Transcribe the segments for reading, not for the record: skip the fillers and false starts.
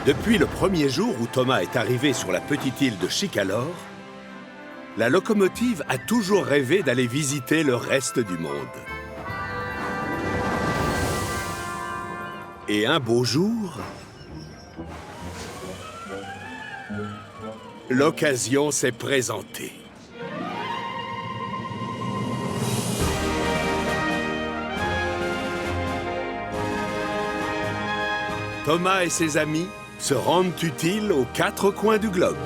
Depuis le premier jour où Thomas est arrivé sur la petite île de Chicalor, la locomotive a toujours rêvé d'aller visiter le reste du monde. Et un beau jour, l'occasion s'est présentée. Thomas et ses amis se rendent utiles aux 4 coins du globe.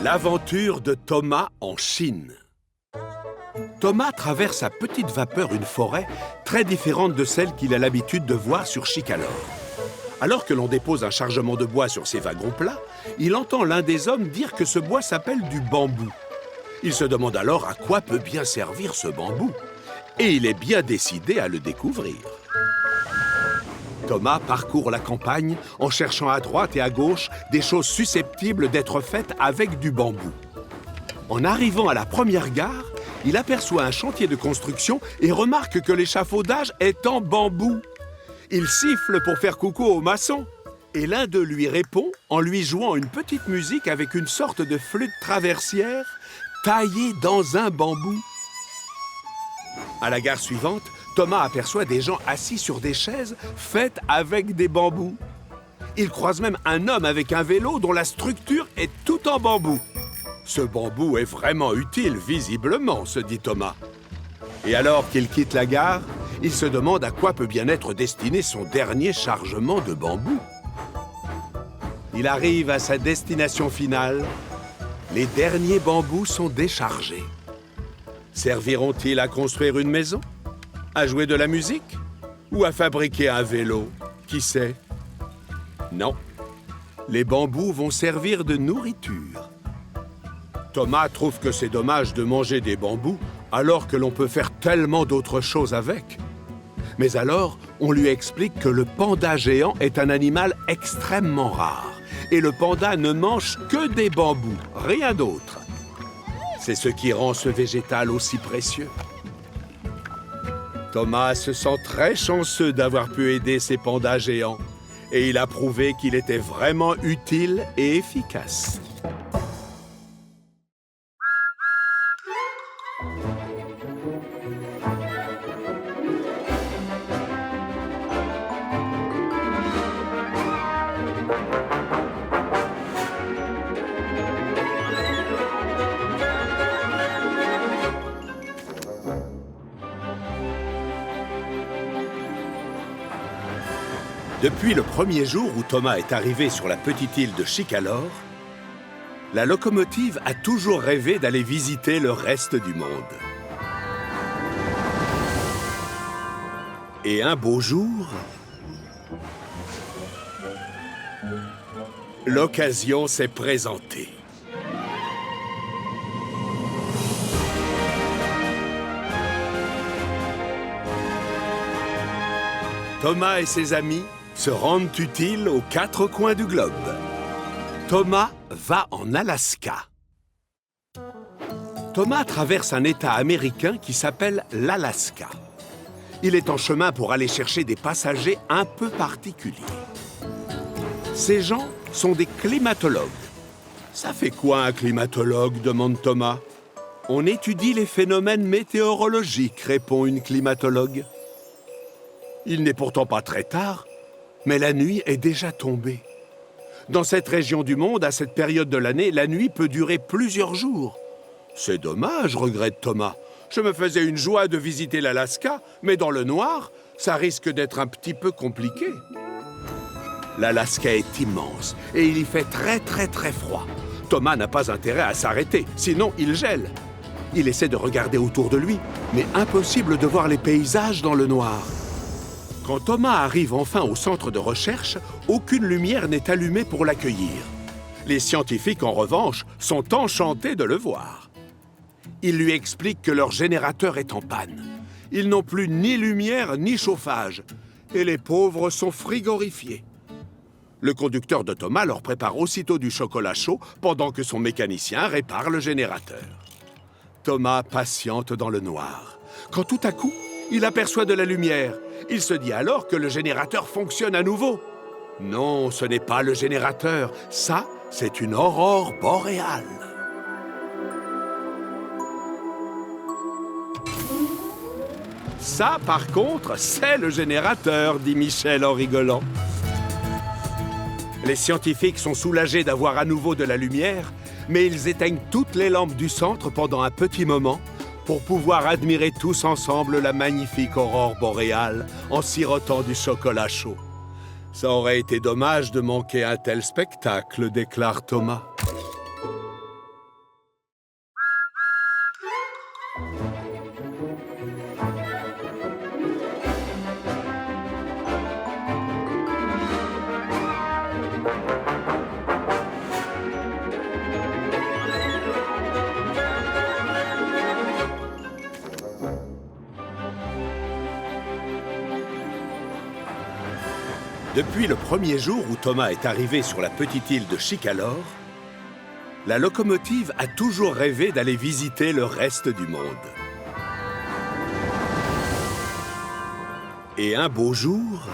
L'aventure de Thomas en Chine. Thomas traverse à petite vapeur une forêt très différente de celle qu'il a l'habitude de voir sur Chicalor. Alors que l'on dépose un chargement de bois sur ses wagons plats, il entend l'un des hommes dire que ce bois s'appelle du bambou. Il se demande alors à quoi peut bien servir ce bambou. Et il est bien décidé à le découvrir. Thomas parcourt la campagne en cherchant à droite et à gauche des choses susceptibles d'être faites avec du bambou. En arrivant à la première gare, il aperçoit un chantier de construction et remarque que l'échafaudage est en bambou. Il siffle pour faire coucou aux maçons et l'un d'eux lui répond en lui jouant une petite musique avec une sorte de flûte traversière taillée dans un bambou. À la gare suivante, Thomas aperçoit des gens assis sur des chaises faites avec des bambous. Il croise même un homme avec un vélo dont la structure est tout en bambou. Ce bambou est vraiment utile, visiblement, se dit Thomas. Et alors qu'il quitte la gare, il se demande à quoi peut bien être destiné son dernier chargement de bambou. Il arrive à sa destination finale. Les derniers bambous sont déchargés. Serviront-ils à construire une maison ? À jouer de la musique? Ou à fabriquer un vélo? Qui sait? Non. Les bambous vont servir de nourriture. Thomas trouve que c'est dommage de manger des bambous alors que l'on peut faire tellement d'autres choses avec. Mais alors, on lui explique que le panda géant est un animal extrêmement rare. Et le panda ne mange que des bambous, rien d'autre. C'est ce qui rend ce végétal aussi précieux. Thomas se sent très chanceux d'avoir pu aider ces pandas géants. Et il a prouvé qu'il était vraiment utile et efficace. Depuis le premier jour où Thomas est arrivé sur la petite île de Chicalor, la locomotive a toujours rêvé d'aller visiter le reste du monde. Et un beau jour, l'occasion s'est présentée. Thomas et ses amis se rendent utiles aux 4 coins du globe. Thomas va en Alaska. Thomas traverse un État américain qui s'appelle l'Alaska. Il est en chemin pour aller chercher des passagers un peu particuliers. Ces gens sont des climatologues. Ça fait quoi un climatologue, demande Thomas. On étudie les phénomènes météorologiques, répond une climatologue. Il n'est pourtant pas très tard, mais la nuit est déjà tombée. Dans cette région du monde, à cette période de l'année, la nuit peut durer plusieurs jours. C'est dommage, regrette Thomas. Je me faisais une joie de visiter l'Alaska, mais dans le noir, ça risque d'être un petit peu compliqué. L'Alaska est immense et il y fait très froid. Thomas n'a pas intérêt à s'arrêter, sinon il gèle. Il essaie de regarder autour de lui, mais impossible de voir les paysages dans le noir. Quand Thomas arrive enfin au centre de recherche, aucune lumière n'est allumée pour l'accueillir. Les scientifiques, en revanche, sont enchantés de le voir. Il lui explique que leur générateur est en panne. Ils n'ont plus ni lumière ni chauffage. Et les pauvres sont frigorifiés. Le conducteur de Thomas leur prépare aussitôt du chocolat chaud pendant que son mécanicien répare le générateur. Thomas patiente dans le noir. Quand tout à coup, il aperçoit de la lumière. Il se dit alors que le générateur fonctionne à nouveau. Non, ce n'est pas le générateur. Ça, c'est une aurore boréale. Ça, par contre, c'est le générateur, dit Michel en rigolant. Les scientifiques sont soulagés d'avoir à nouveau de la lumière, mais ils éteignent toutes les lampes du centre pendant un petit moment pour pouvoir admirer tous ensemble la magnifique aurore boréale en sirotant du chocolat chaud. Ça aurait été dommage de manquer un tel spectacle, déclare Thomas. Depuis le premier jour où Thomas est arrivé sur la petite île de Chicalor, la locomotive a toujours rêvé d'aller visiter le reste du monde. Et un beau jour,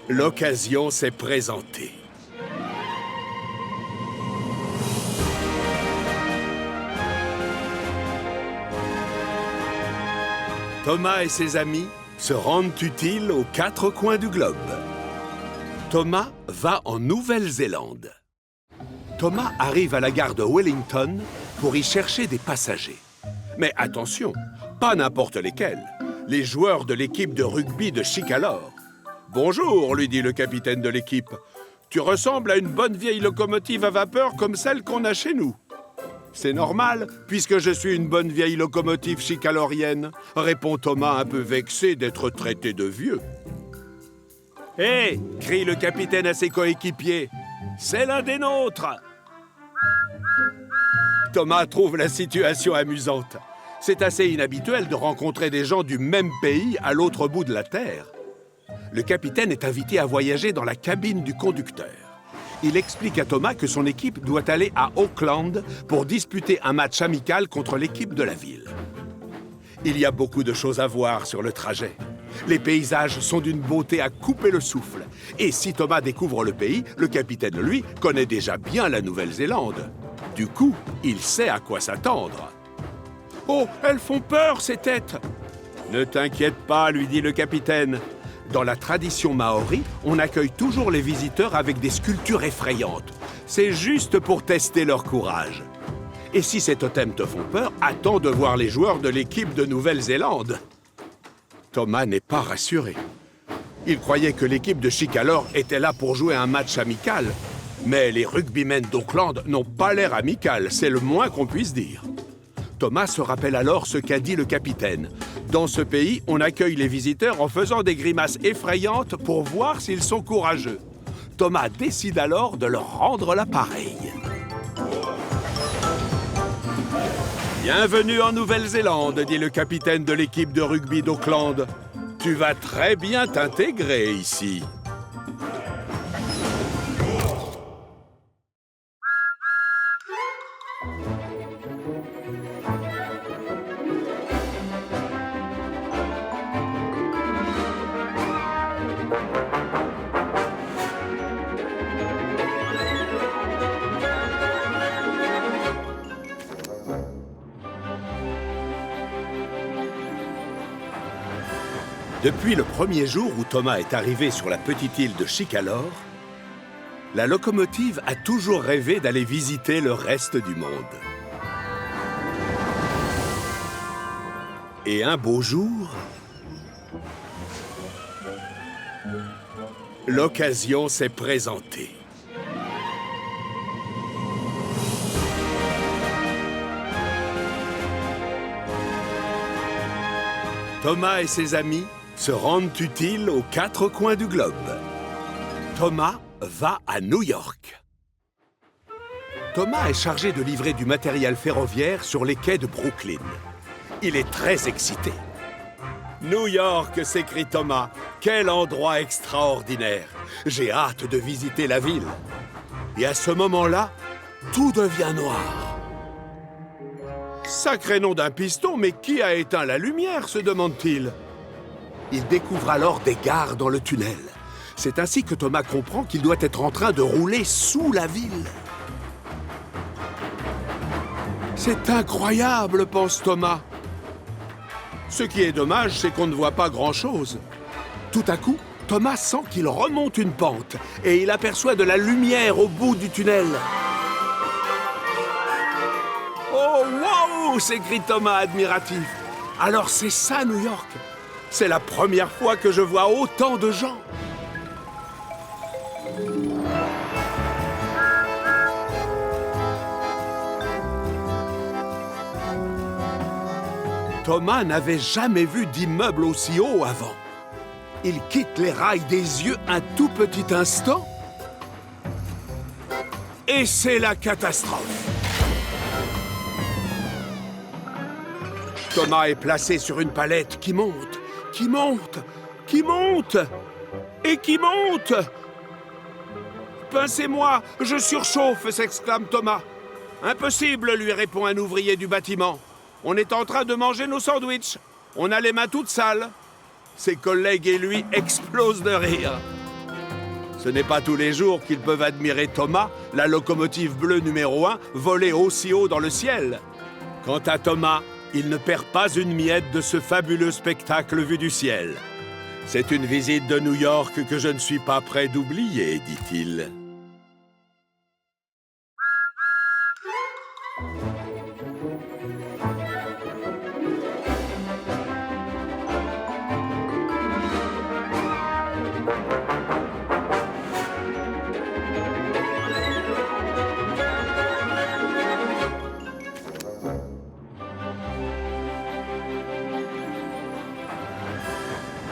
l'occasion s'est présentée. Thomas et ses amis se rendent utiles aux 4 coins du globe. Thomas va en Nouvelle-Zélande. Thomas arrive à la gare de Wellington pour y chercher des passagers. Mais attention, pas n'importe lesquels. Les joueurs de l'équipe de rugby de Chicalor. « Bonjour, lui dit le capitaine de l'équipe. Tu ressembles à une bonne vieille locomotive à vapeur comme celle qu'on a chez nous. » C'est normal, puisque je suis une bonne vieille locomotive chicalorienne, répond Thomas un peu vexé d'être traité de vieux. « Hé !» crie le capitaine à ses coéquipiers. « C'est l'un des nôtres !» Thomas trouve la situation amusante. C'est assez inhabituel de rencontrer des gens du même pays à l'autre bout de la Terre. Le capitaine est invité à voyager dans la cabine du conducteur. Il explique à Thomas que son équipe doit aller à Auckland pour disputer un match amical contre l'équipe de la ville. Il y a beaucoup de choses à voir sur le trajet. Les paysages sont d'une beauté à couper le souffle. Et si Thomas découvre le pays, le capitaine, lui, connaît déjà bien la Nouvelle-Zélande. Du coup, il sait à quoi s'attendre. « Oh, elles font peur, ces têtes !»« Ne t'inquiète pas, lui dit le capitaine. Dans la tradition maori, on accueille toujours les visiteurs avec des sculptures effrayantes. C'est juste pour tester leur courage. Et si ces totems te font peur, attends de voir les joueurs de l'équipe de Nouvelle-Zélande. » Thomas n'est pas rassuré. Il croyait que l'équipe de Chicalor était là pour jouer un match amical. Mais les rugbymen d'Auckland n'ont pas l'air amical, c'est le moins qu'on puisse dire. Thomas se rappelle alors ce qu'a dit le capitaine. Dans ce pays, on accueille les visiteurs en faisant des grimaces effrayantes pour voir s'ils sont courageux. Thomas décide alors de leur rendre l'appareil. « Bienvenue en Nouvelle-Zélande, dit le capitaine de l'équipe de rugby d'Auckland. Tu vas très bien t'intégrer ici. » Depuis le premier jour où Thomas est arrivé sur la petite île de Chicalor, la locomotive a toujours rêvé d'aller visiter le reste du monde. Et un beau jour, l'occasion s'est présentée. Thomas et ses amis se rendent utiles aux 4 coins du globe. Thomas va à New York. Thomas est chargé de livrer du matériel ferroviaire sur les quais de Brooklyn. Il est très excité. New York, s'écrie Thomas, quel endroit extraordinaire! J'ai hâte de visiter la ville. Et à ce moment-là, tout devient noir. Sacré nom d'un piston, mais qui a éteint la lumière, se demande-t-il. Il découvre alors des gares dans le tunnel. C'est ainsi que Thomas comprend qu'il doit être en train de rouler sous la ville. C'est incroyable, pense Thomas. Ce qui est dommage, c'est qu'on ne voit pas grand-chose. Tout à coup, Thomas sent qu'il remonte une pente et il aperçoit de la lumière au bout du tunnel. Oh, wow! S'écrie Thomas admiratif. Alors c'est ça, New York. C'est la première fois que je vois autant de gens. Thomas n'avait jamais vu d'immeuble aussi haut avant. Il quitte les rails des yeux un tout petit instant. Et c'est la catastrophe. Thomas est placé sur une palette qui monte, qui monte, qui monte et qui monte. Pincez-moi, je surchauffe, s'exclame Thomas. Impossible, lui répond un ouvrier du bâtiment. On est en train de manger nos sandwichs. On a les mains toutes sales. Ses collègues et lui explosent de rire. Ce n'est pas tous les jours qu'ils peuvent admirer Thomas, la locomotive bleue numéro 1, voler aussi haut dans le ciel. Quant à Thomas, il ne perd pas une miette de ce fabuleux spectacle vu du ciel. C'est une visite de New York que je ne suis pas prêt d'oublier, dit-il.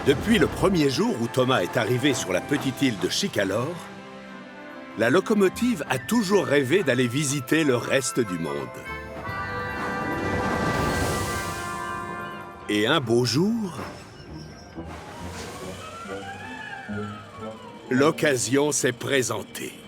Depuis le premier jour où Thomas est arrivé sur la petite île de Chicalor, la locomotive a toujours rêvé d'aller visiter le reste du monde. Et un beau jour, l'occasion s'est présentée.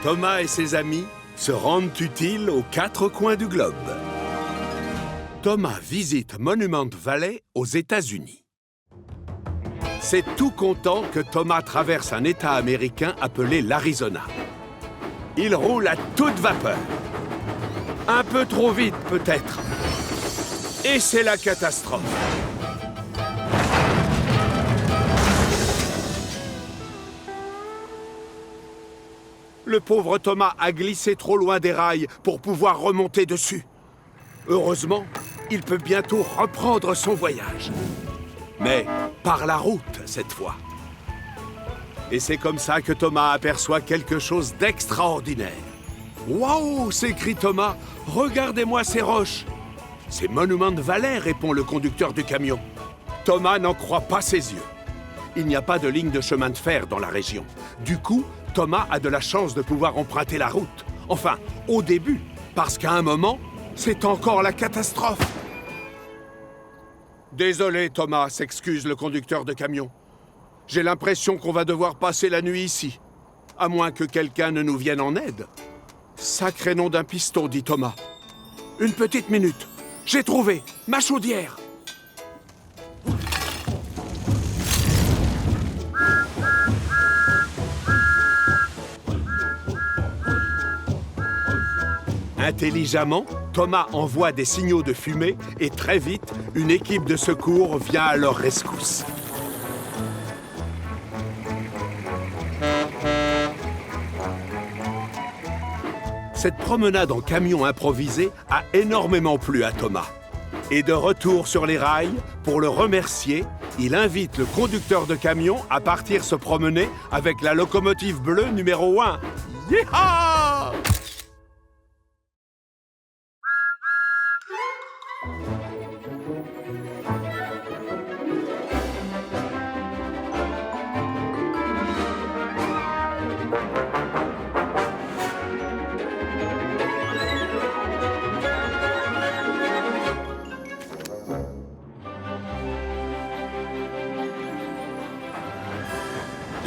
Thomas et ses amis se rendent utiles aux 4 coins du globe. Thomas visite Monument Valley aux États-Unis. C'est tout content que Thomas traverse un État américain appelé l'Arizona. Il roule à toute vapeur. Un peu trop vite, peut-être. Et c'est la catastrophe. Le pauvre Thomas a glissé trop loin des rails pour pouvoir remonter dessus. Heureusement, il peut bientôt reprendre son voyage. Mais par la route, cette fois. Et c'est comme ça que Thomas aperçoit quelque chose d'extraordinaire. « Waouh !» s'écrie Thomas. « Regardez-moi ces roches !»« C'est Monument Valley !» répond le conducteur du camion. Thomas n'en croit pas ses yeux. Il n'y a pas de ligne de chemin de fer dans la région. Du coup, Thomas a de la chance de pouvoir emprunter la route. Enfin, au début, parce qu'à un moment, c'est encore la catastrophe. « Désolé, Thomas », s'excuse le conducteur de camion. « J'ai l'impression qu'on va devoir passer la nuit ici, à moins que quelqu'un ne nous vienne en aide. »« Sacré nom d'un piston », dit Thomas. « Une petite minute, j'ai trouvé ma chaudière !» Intelligemment, Thomas envoie des signaux de fumée et très vite, une équipe de secours vient à leur rescousse. Cette promenade en camion improvisé a énormément plu à Thomas. Et de retour sur les rails, pour le remercier, il invite le conducteur de camion à partir se promener avec la locomotive bleue numéro 1. Yeehaw!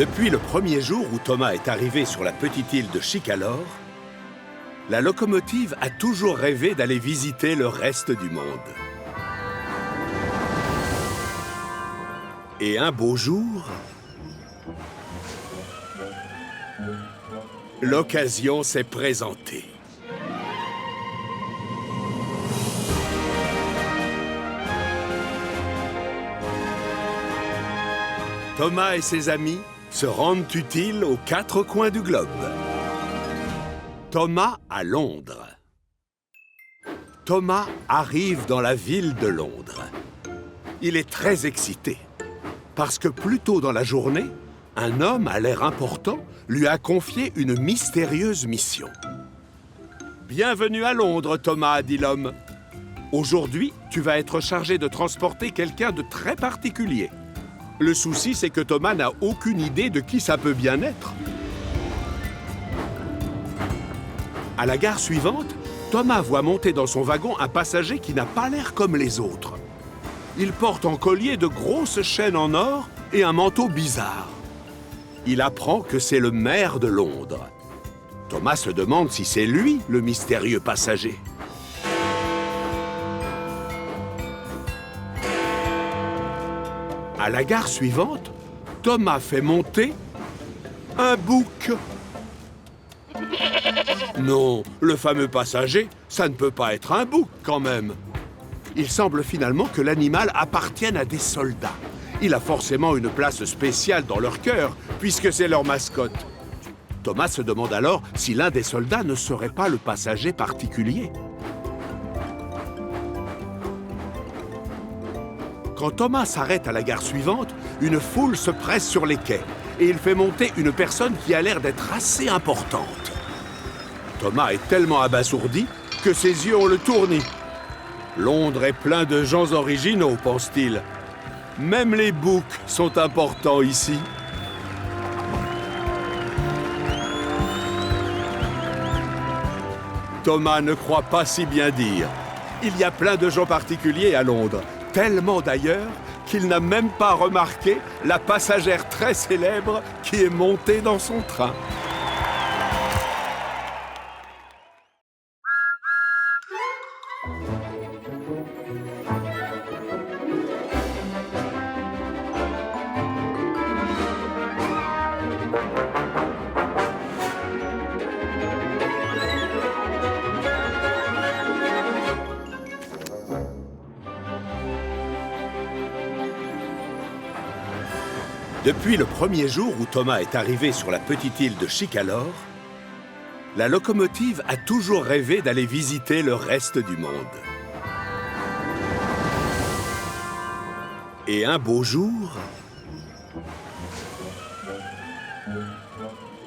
Depuis le premier jour où Thomas est arrivé sur la petite île de Chicalor, la locomotive a toujours rêvé d'aller visiter le reste du monde. Et un beau jour, l'occasion s'est présentée. Thomas et ses amis se rendent utiles aux 4 coins du globe. Thomas à Londres. Thomas arrive dans la ville de Londres. Il est très excité, parce que plus tôt dans la journée, un homme à l'air important lui a confié une mystérieuse mission. « Bienvenue à Londres, Thomas, » dit l'homme. « Aujourd'hui, tu vas être chargé de transporter quelqu'un de très particulier. » Le souci, c'est que Thomas n'a aucune idée de qui ça peut bien être. À la gare suivante, Thomas voit monter dans son wagon un passager qui n'a pas l'air comme les autres. Il porte en collier de grosses chaînes en or et un manteau bizarre. Il apprend que c'est le maire de Londres. Thomas se demande si c'est lui, le mystérieux passager. À la gare suivante, Thomas fait monter un bouc. Non, le fameux passager, ça ne peut pas être un bouc quand même. Il semble finalement que l'animal appartienne à des soldats. Il a forcément une place spéciale dans leur cœur, puisque c'est leur mascotte. Thomas se demande alors si l'un des soldats ne serait pas le passager particulier. Quand Thomas s'arrête à la gare suivante, une foule se presse sur les quais et il fait monter une personne qui a l'air d'être assez importante. Thomas est tellement abasourdi que ses yeux ont le tournis. Londres est plein de gens originaux, pense-t-il. Même les boucs sont importants ici. Thomas ne croit pas si bien dire. Il y a plein de gens particuliers à Londres. Tellement d'ailleurs qu'il n'a même pas remarqué la passagère très célèbre qui est montée dans son train. Depuis le premier jour où Thomas est arrivé sur la petite île de Chicalor, la locomotive a toujours rêvé d'aller visiter le reste du monde. Et un beau jour,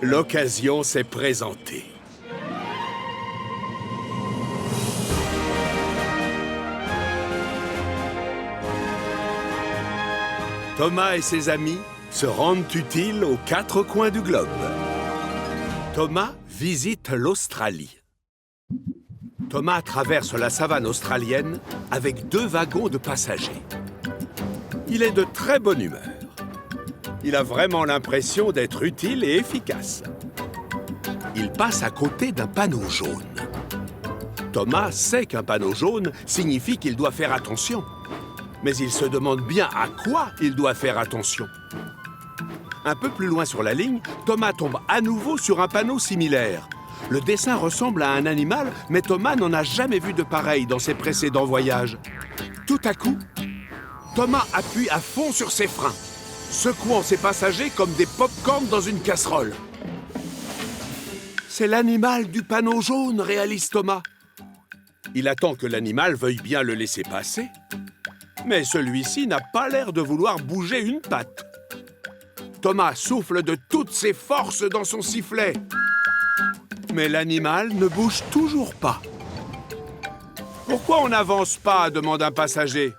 l'occasion s'est présentée. Thomas et ses amis se rendent utiles aux 4 coins du globe. Thomas visite l'Australie. Thomas traverse la savane australienne avec 2 wagons de passagers. Il est de très bonne humeur. Il a vraiment l'impression d'être utile et efficace. Il passe à côté d'un panneau jaune. Thomas sait qu'un panneau jaune signifie qu'il doit faire attention. Mais il se demande bien à quoi il doit faire attention. Un peu plus loin sur la ligne, Thomas tombe à nouveau sur un panneau similaire. Le dessin ressemble à un animal, mais Thomas n'en a jamais vu de pareil dans ses précédents voyages. Tout à coup, Thomas appuie à fond sur ses freins, secouant ses passagers comme des pop-corns dans une casserole. C'est l'animal du panneau jaune, réalise Thomas. Il attend que l'animal veuille bien le laisser passer, mais celui-ci n'a pas l'air de vouloir bouger une patte. Thomas souffle de toutes ses forces dans son sifflet. Mais l'animal ne bouge toujours pas. « Pourquoi on n'avance pas ?» demande un passager.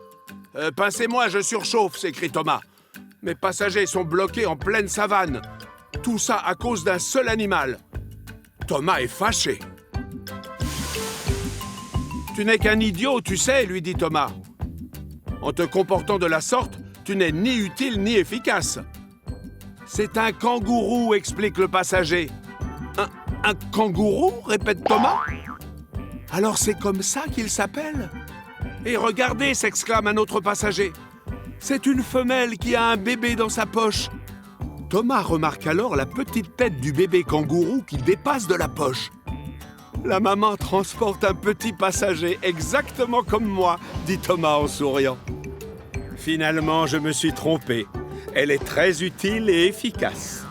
« Pincez-moi, je surchauffe » s'écrie Thomas. Mes passagers sont bloqués en pleine savane. Tout ça à cause d'un seul animal. Thomas est fâché. « Tu n'es qu'un idiot, tu sais, lui dit Thomas. En te comportant de la sorte, tu n'es ni utile ni efficace. C'est un kangourou, explique le passager. Un kangourou, répète Thomas. Alors c'est comme ça qu'il s'appelle? Et regardez, s'exclame un autre passager. C'est une femelle qui a un bébé dans sa poche. Thomas remarque alors la petite tête du bébé kangourou qui dépasse de la poche. La maman transporte un petit passager exactement comme moi, dit Thomas en souriant. Finalement, je me suis trompé. Elle est très utile et efficace.